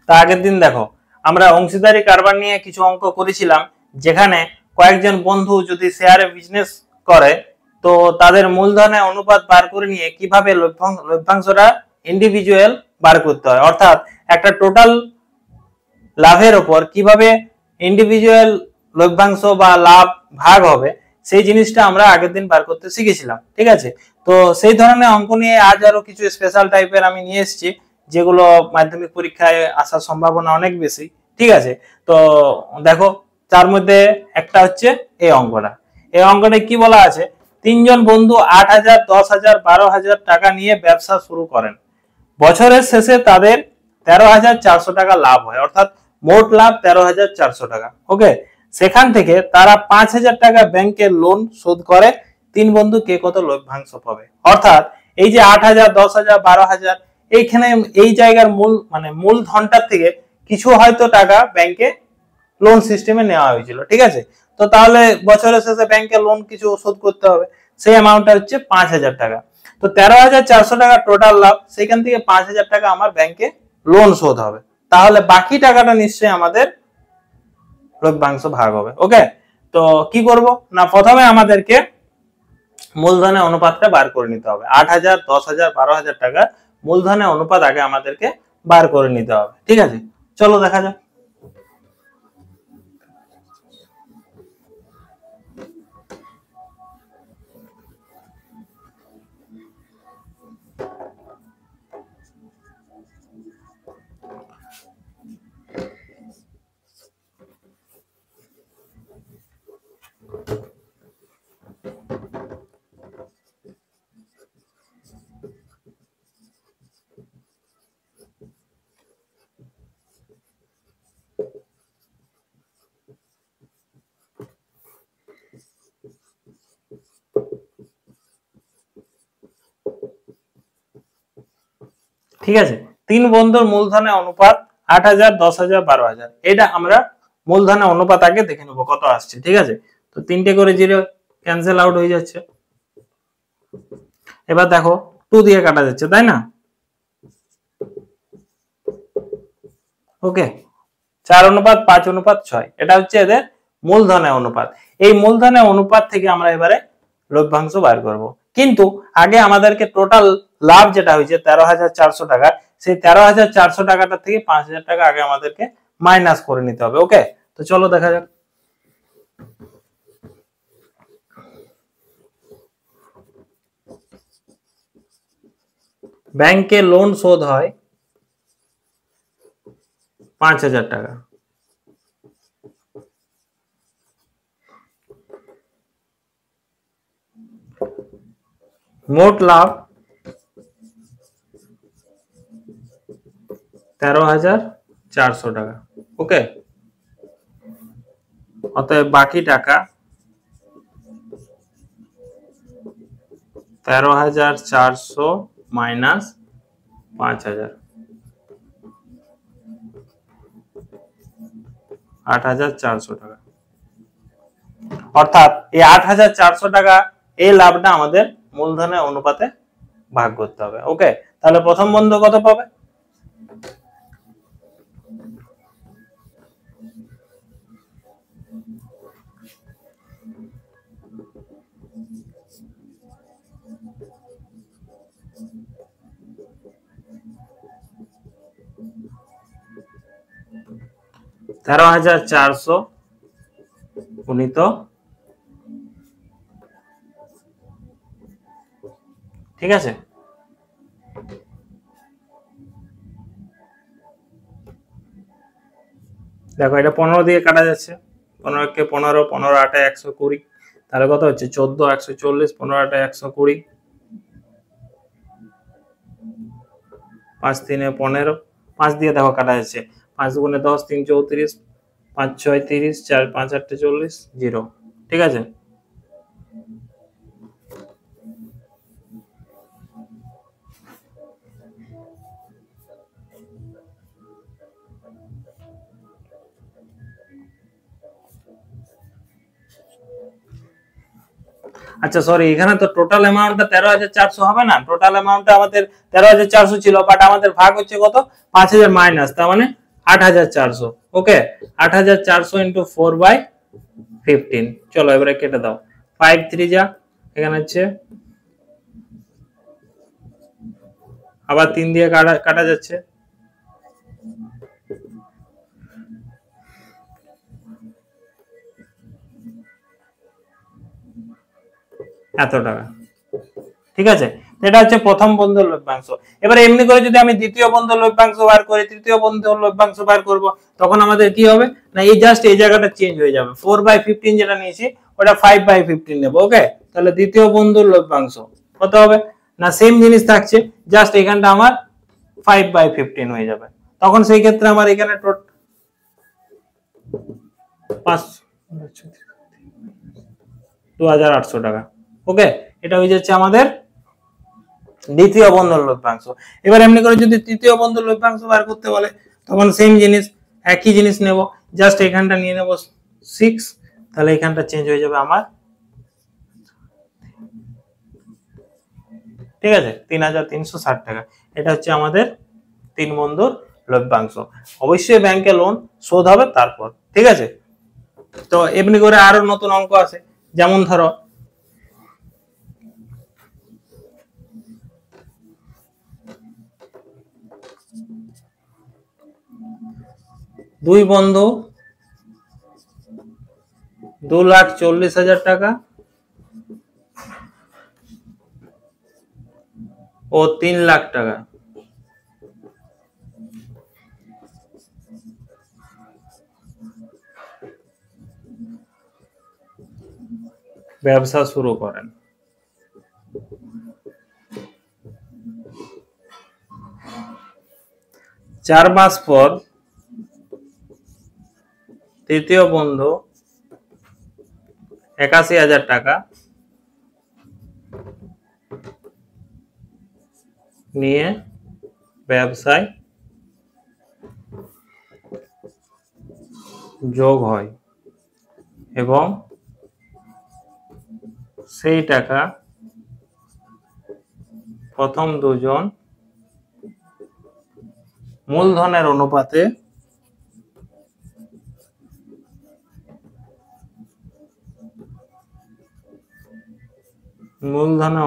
তা আগের দিন দেখো আমরা অংশীদারি কারবার নিয়ে কিছু অঙ্ক করেছিলাম, যেখানে কয়েকজন বন্ধু যদি শেয়ারে বিজনেস করে তো তাদের মূলধনের অনুপাত বার করে নিয়ে কিভাবে লভ্যাংশটা ইন্ডিভিজুয়াল বার করতে হয়, অর্থাৎ একটা টোটাল লাভের উপর কিভাবে ইন্ডিভিজুয়াল লভ্যাংশ বা লাভ ভাগ হবে সেই জিনিসটা আমরা আগের দিন বার করতে শিখেছিলাম। ঠিক আছে, তো সেই ধরনের অঙ্ক নিয়ে আজ আরো কিছু স্পেশাল টাইপের আমি নিয়ে এসেছি, যেগুলো মাধ্যমিক পরীক্ষায় আসার সম্ভাবনা অনেক বেশি। ঠিক আছে, তো দেখো তার মধ্যে একটা হচ্ছে এই অঙ্কটা। এই অঙ্কটা কি বলা আছে, তিনজন বন্ধু 8,000, 10,000, 12,000 টাকা নিয়ে ব্যবসা শুরু করেন। বছরের শেষে তাদের 13,400 টাকা লাভ হয়, অর্থাৎ মোট লাভ 13,400 টাকা। ওকে, সেখান থেকে তারা 5,000 টাকা ব্যাংকের লোন শোধ করে। তিন বন্ধু কে কত লভ্যাংশ পাবে? অর্থাৎ এই যে 8,000, 10,000, 12,000, এইখানে এই জায়গার মূলধনটার থেকে কিছু হয়তো টাকা ব্যাংকে লোন সিস্টেমে নেওয়া হয়েছিল। ঠিক আছে, তো তাহলে বছরের শেষে ব্যাংকে লোন কিছু শোধ করতে হবে, সেই অ্যামাউন্টটা হচ্ছে 5,000 টাকা। তো 13,400 টাকা টোটাল লাভ, সেখান থেকে 5,000 টাকা আমার ব্যাংকে লোন শোধ হবে, তাহলে বাকি টাকাটা নিশ্চয়ই আমাদের লভ্যাংশ ভাগ হবে। ওকে, তো কি করব না, প্রথমে আমাদেরকে মূলধনের অনুপাতটা বার করে নিতে হবে। 8,000, 10,000, 12,000 টাকা মূলধনের অনুপাত আগে আমাদেরকে বার করে নিতে হবে। ঠিক আছে, চলো দেখা যাক। ঠিক আছে, তিন বন্ধুর মূলধনের অনুপাত 8,000, 10,000, 12,000, এটা আমরা মূলধনের অনুপাত আগে দেখে নেবো কত আসছে। ঠিক আছে, তো 3টে করে জিরো ক্যান্সেল আউট হয়ে যাচ্ছে। এবার দেখো 2 দিয়ে কাটা যাচ্ছে, তাই না? ওকে, 4:5:6, এটা হচ্ছে এদের মূলধনের অনুপাত। এই মূলধনের অনুপাত থেকে আমরা এবারে লভ্যাংশ বার করব, কিন্তু আগে আমাদেরকে টোটাল লাভ যেটা হয়েছে 13,400 টাকা, সেই 13,400 টাকাটা থেকে 5,000 টাকা আগে আমাদেরকে মাইনাস করে নিতে হবে। ওকে, তো চলো দেখা যাক। ব্যাংকে লোন শোধ হয় 5,000 টাকা। মোট লাভ 13,400 টাকা। ওকে, অতএব বাকি টাকা 13,400 মাইনাস 5,000, 8,400 টাকা। অর্থাৎ এই 8,400 টাকা এই লাভটা আমাদের মূলধনের অনুপাতে ভাগ করতে হবে। ওকে, তাহলে প্রথম বন্ধু কত পাবে? $13,400 গুণিত, ঠিক আছে, দেখো এটা 15 দিয়ে কাটা যাচ্ছে, 15 কে 15, 15 8 120, তাহলে কত হচ্ছে 14, 140, 15 8 120, 5 3 15, 5 দিয়ে দেখো কাটা যাচ্ছে, 5 গুণে 10, 3 34, 5 6 30, 4 5 8 40, 0। ঠিক আছে, আচ্ছা সরি, এখানে তো টোটাল অ্যামাউন্টটা 13,400 হবে না, টোটাল অ্যামাউন্টটা আমাদের 13,400 ছিল, বাট আমাদের ভাগ হচ্ছে কত 5,000 মাইনাস, তার মানে 8,400। ওকে, 8,400 ইন্টু 4/15। চলো এবারে কেটে দাও। 5 3 যা, এখানে হচ্ছে আবার 3 দিয়ে কাটা যাচ্ছে, এত টাকা। ঠিক আছে, এটা হচ্ছে প্রথম বন্ধুর লভ্যাংশ। এবার এমনি করে যদি আমি দ্বিতীয় বন্ধুর লভ্যাংশ বার করি, তৃতীয় বন্ধুর লভ্যাংশ বার করব, তখন আমাদের কি হবে না, এই জাস্ট এই জায়গাটা চেঞ্জ হয়ে যাবে। 4/15 যেটা নিয়েছি ওটা 5/15 নেব। ওকে, তাহলে দ্বিতীয় বন্ধুর লভ্যাংশ কত হবে না, সেম জিনিস থাকছে, জাস্ট এখানটা আমার 5/15 হয়ে যাবে। তখন সেই ক্ষেত্রে আমার এখানে 2,800 টাকা। ওকে, এটা হয়ে যাচ্ছে আমাদের দ্বিতীয় বন্ধুর লভ্যাংশ। এবার এমনি করে যদি তৃতীয় বন্ধুর লভ্যাংশ বার করতে বলে, তখন সেম জিনিস, একই জিনিস নেব, জাস্ট এখানটা নিয়ে নেব 6, তাহলে এখানটা চেঞ্জ হয়ে যাবে আমার, ঠিক আছে, 3,360 টাকা। এটা হচ্ছে আমাদের 3 বন্ধুর লভ্যাংশ। অবশ্যই ব্যাংকে লোন শোধ হবে তারপর। ঠিক আছে, তো এমনি করে আরো নতুন অঙ্ক আছে, যেমন ধরো দুই বন্ধু 2,40,000 টাকা ও 3 লাখ টাকা ব্যবসা শুরু করেন। 4 মাস পর তৃতীয় বন্ধু 81,000 টাকা নিয়ে ব্যবসায় যোগ হয় এবং সেই টাকা প্রথম দুজন মূলধনের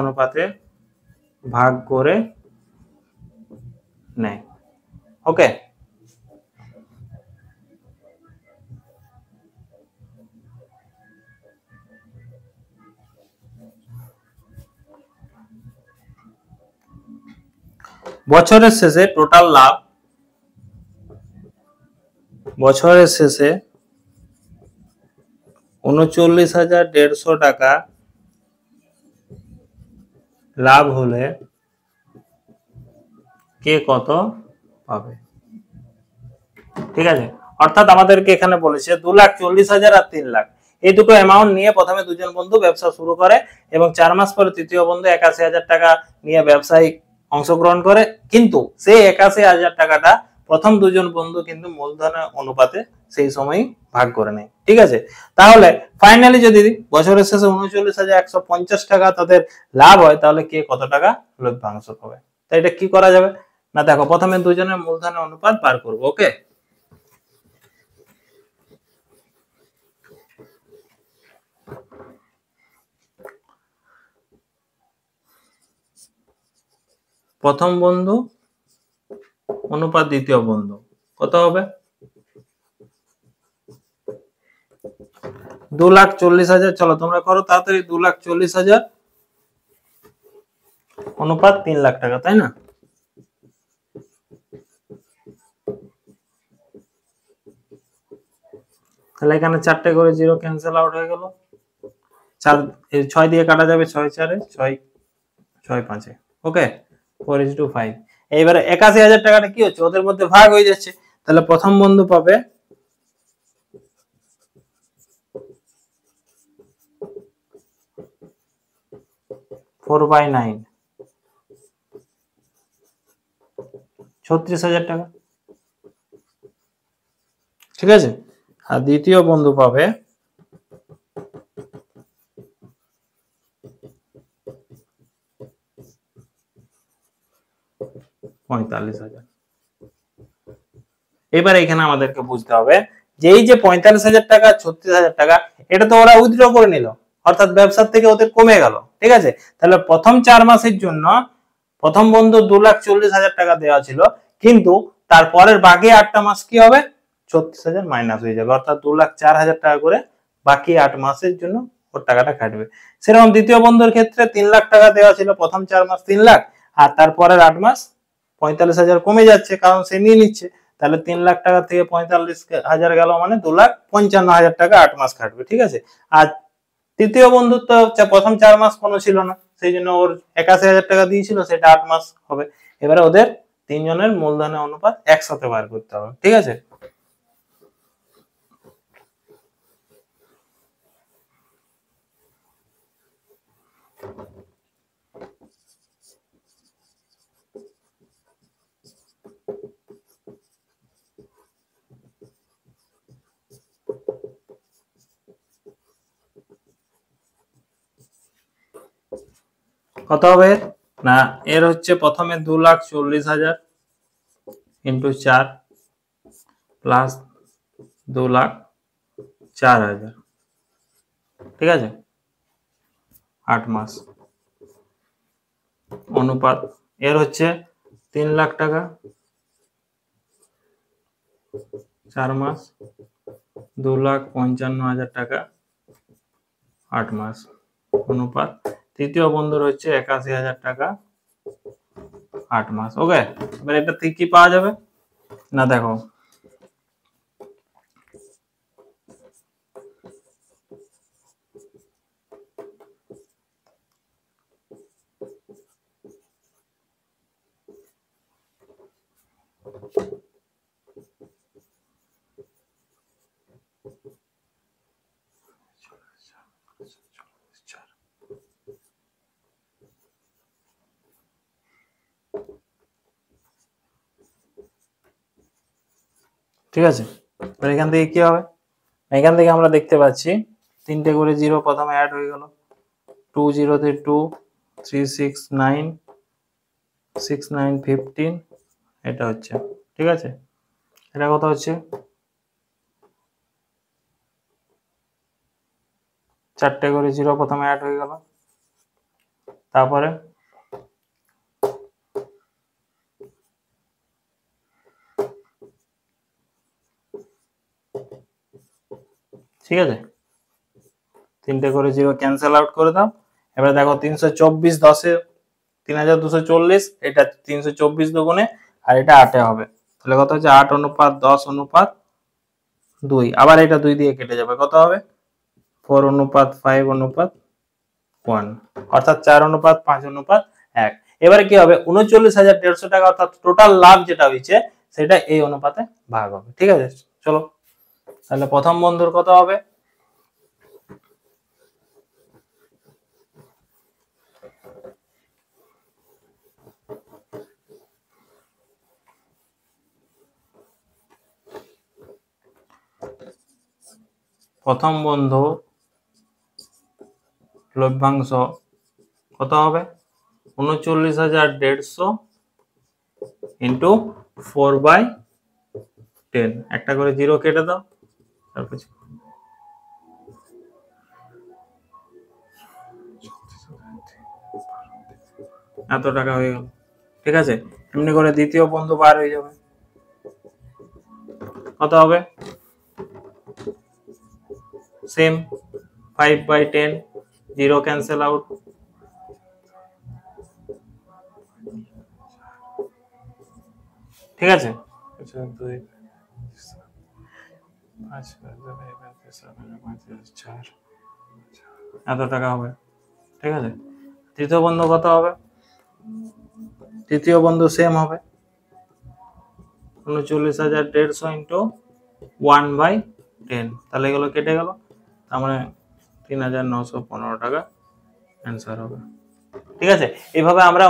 অনুপাতে ভাগ করে নেয়। ওকে, বছরের শেষে টোটাল লাভ, বছরের শেষে 39,150 টাকা লাভ হলে কে কত পাবে। ঠিক আছে, অর্থাৎ আমাদেরকে এখানে বলেছে 2,40,000 আর 3 লাখ, এই দুটো অ্যামাউন্ট নিয়ে প্রথমে দুজন বন্ধু ব্যবসা শুরু করে এবং 4 মাস পরে তৃতীয় বন্ধু 81,000 টাকা নিয়ে ব্যবসায় অংশগ্রহণ করে, কিন্তু সেই 81,000 টাকাটা প্রথম দুজন বন্ধু কিন্তু মূলধনের অনুপাতে সেই সময় ভাগ করে নেয়। ঠিক আছে, তাহলে ফাইনালি যদি বছরের শেষে 39,150 টাকা তাদের লাভ হয়, তাহলে কে কত টাকা লভ্যাংশ পাবে। তাই এটা কি করা যাবে না, দেখো প্রথমে দুজনের মূলধনের অনুপাত বার করবো। ওকে, প্রথম বন্ধু অনুপাত দ্বিতীয় বন্ধু কত হবে, 2,40,000। চলো তোমরা করো তাড়াতাড়ি, 2,40,000 অনুপাত 3 লাখ টাকা, তাই না? তাহলে এখানে 4টে করে জিরো ক্যান্সেল আউট হয়ে গেল, 6 দিয়ে কাটা যাবে, 6 4 6 6 5। ওকে, 4:5। এইবারে 81,000 টাকাটা কি হচ্ছে, ওদের মধ্যে ভাগ হয়ে যাচ্ছে, তাহলে প্রথম বন্ধু পাবে 4/9, 36,000 টাকা। ঠিক আছে, আর দ্বিতীয় বন্ধু পাবে 45,000। এবার এখানে আমাদেরকে বুঝতে হবে যে এই যে 45,000 টাকা 36,000 টাকা এটা তো ওরা উইথড্র করে নিল, অর্থাৎ ব্যবসার থেকে ওদের কমে গেল। ঠিক আছে, তাহলে প্রথম 4 মাসের জন্য প্রথম বন্ধু 2,40,000 টাকা দেওয়া ছিল, কিন্তু তারপরের বাকি 8টা মাস কি হবে, 36,000 মাইনাস হয়ে যাবে, অর্থাৎ 2,04,000 টাকা করে বাকি 8 মাসের জন্য ওর টাকাটা কাটবে। সেরকম দ্বিতীয় বন্ধুর ক্ষেত্রে 3 লাখ টাকা দেওয়া ছিল, প্রথম 4 মাস 3 লাখ, আর তারপরের 8 মাস 45,000 কমে যাচ্ছে কারণ সে নিয়ে নিচ্ছে, তাহলে 3 লাখ টাকা থেকে 45,000 গেল, মানে 2,55,000 টাকা 8 মাস কাটবে। ঠিক আছে, আর তৃতীয় বন্ধুর তো প্রথম 4 মাস কোনো ছিল না, সেই জন্য ওর 81,000 টাকা দিয়েছিল, সেটা 8 মাস হবে। এবারে ওদের তিনজনের মূলধনের অনুপাত একসাথে বার করতে হবে। ঠিক আছে, কত হবে না, এর হচ্ছে প্রথমে 2,40,000 ইন্টু 4 প্লাস 2,04,000, ঠিক আছে, 8 মাস অনুপাত, এর হচ্ছে 3 লাখ টাকা 4 মাস, 2,55,000 টাকা 8 মাস অনুপাত, তৃতীয় বন্ধুর হচ্ছে 81,000 টাকা 8 মাস। ওকে, এবার এটা থেকে কি পাওয়া যাবে না, দেখো ঠিক আছে, এবার এখান থেকে কি হবে, এখান থেকে আমরা দেখতে পাচ্ছি 3টে করে জিরো প্রথমে অ্যাড হয়ে গেল, 2 0 তে 2, 3 6 9, 6 9 15, এটা হচ্ছে, ঠিক আছে, এটা কত হচ্ছে, 4টে করে জিরো প্রথমে অ্যাড হয়ে গেল, তারপরে ঠিক আছে, 3টে করে জিরো ক্যান্সেল আউট করে দাও। এবার দেখো 324 10-এ 3,240, এটা 324 দুগুণে, আর এটা 8-এ হবে, তাহলে কত হচ্ছে 8 অনুপাত 10 অনুপাত 2, আবার এটা 2 দিয়ে কেটে যাবে, কত হবে 4 অনুপাত 5 অনুপাত 1, অর্থাৎ 4 অনুপাত 5 অনুপাত 1। এবারে কি হবে, 39,150 টাকা, অর্থাৎ টোটাল লাভ যেটা হয়েছে সেটা এই অনুপাতে ভাগ হবে। ঠিক আছে, চলো তাহলে প্রথম বন্ধুর কত হবে, প্রথম বন্ধু লভ্যাংশ কত হবে, 39,150 ইন্টু 4/10, একটা করে জিরো কেটে দাও, তারপর এত টাকা হয়ে গেল। ঠিক আছে, এমনি করে দ্বিতীয় বন্ধু বার হয়ে যাবে, কত হবে, সেম 5/10, জিরো ক্যান্সেল আউট, ঠিক আছে, এত টাকা হবে। ঠিক আছে, তৃতীয় বন্ধু কত হবে, তৃতীয় বন্ধু সেম হবে 39,150 ইন্টু 1/10, তাহলে এগুলো কেটে গেল, তার মানে 3,915 টাকা অ্যান্সার হবে। ঠিক আছে, এইভাবে আমরা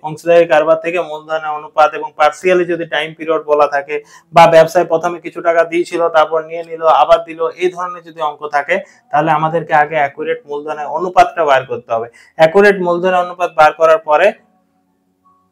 অংশীদারি কারবার থেকে মূলধনের অনুপাত এবং পার্সিয়ালি যদি টাইম পিরিয়ড বলা থাকে, বা ব্যবসায় প্রথমে কিছু টাকা দিয়েছিল তারপর নিয়ে নিল আবার দিল, এই ধরনের যদি অঙ্ক থাকে, তাহলে আমাদেরকে আগে অ্যাকুরেট মূলধনের অনুপাতটা বার করতে হবে। অ্যাকুরেট মূলধনের অনুপাত বার করার পরে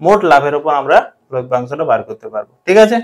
মোট লাভের উপর আমরা লভ্যাংশটা বার করতে পারবো। ঠিক আছে।